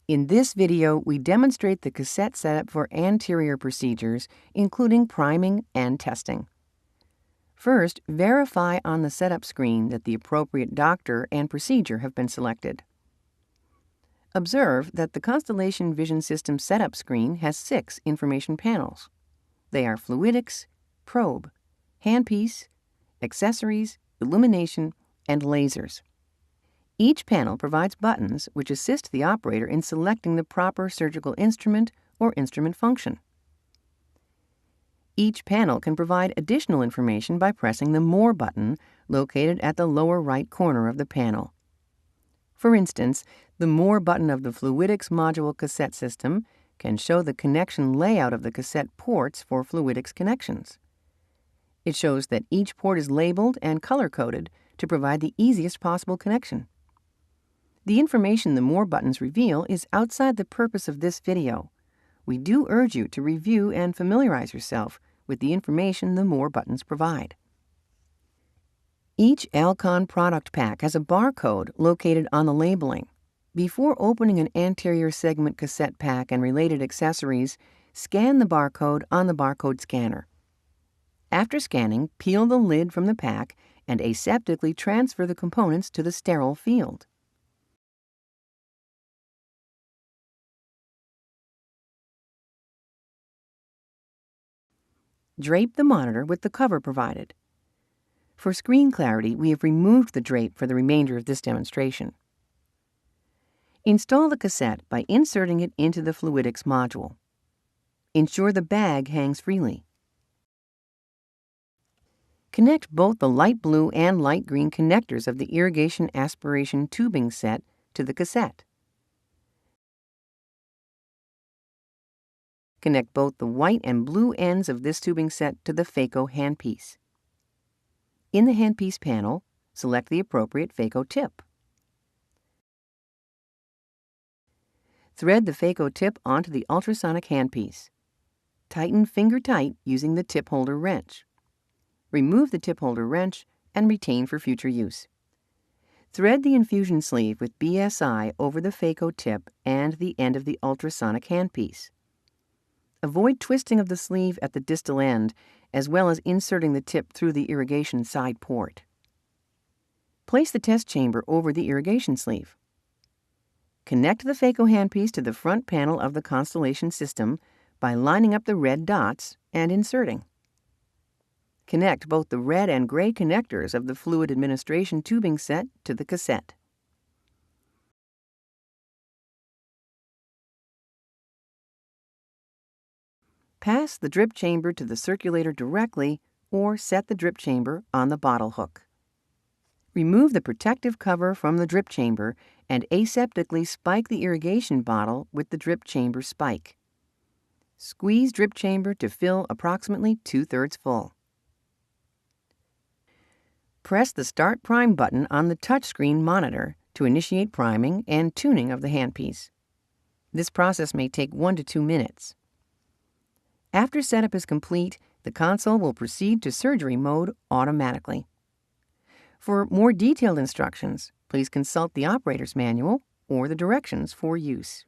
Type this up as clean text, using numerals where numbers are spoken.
In this video, we demonstrate the cassette setup for anterior procedures, including priming and testing. First, verify on the setup screen that the appropriate doctor and procedure have been selected. Observe that the Constellation Vision System setup screen has 6 information panels. They are fluidics, probe, handpiece, accessories, illumination, and lasers. Each panel provides buttons which assist the operator in selecting the proper surgical instrument or instrument function. Each panel can provide additional information by pressing the More button located at the lower right corner of the panel. For instance, the More button of the Fluidics module cassette system can show the connection layout of the cassette ports for fluidics connections. It shows that each port is labeled and color-coded to provide the easiest possible connection. The information the More buttons reveal is outside the purpose of this video. We do urge you to review and familiarize yourself with the information the More buttons provide. Each Alcon product pack has a barcode located on the labeling. Before opening an anterior segment cassette pack and related accessories, scan the barcode on the barcode scanner. After scanning, peel the lid from the pack and aseptically transfer the components to the sterile field. Drape the monitor with the cover provided. For screen clarity, we have removed the drape for the remainder of this demonstration. Install the cassette by inserting it into the fluidics module. Ensure the bag hangs freely. Connect both the light blue and light green connectors of the irrigation aspiration tubing set to the cassette. Connect both the white and blue ends of this tubing set to the phaco handpiece. In the handpiece panel, select the appropriate phaco tip. Thread the phaco tip onto the ultrasonic handpiece. Tighten finger tight using the tip holder wrench. Remove the tip holder wrench and retain for future use. Thread the infusion sleeve with BSI over the phaco tip and the end of the ultrasonic handpiece. Avoid twisting of the sleeve at the distal end, as well as inserting the tip through the irrigation side port. Place the test chamber over the irrigation sleeve. Connect the phaco handpiece to the front panel of the Constellation system by lining up the red dots and inserting. Connect both the red and gray connectors of the fluid administration tubing set to the cassette. Pass the drip chamber to the circulator directly or set the drip chamber on the bottle hook. Remove the protective cover from the drip chamber and aseptically spike the irrigation bottle with the drip chamber spike. Squeeze drip chamber to fill approximately 2/3 full. Press the Start Prime button on the touchscreen monitor to initiate priming and tuning of the handpiece. This process may take 1 to 2 minutes. After setup is complete, the console will proceed to surgery mode automatically. For more detailed instructions, please consult the operator's manual or the directions for use.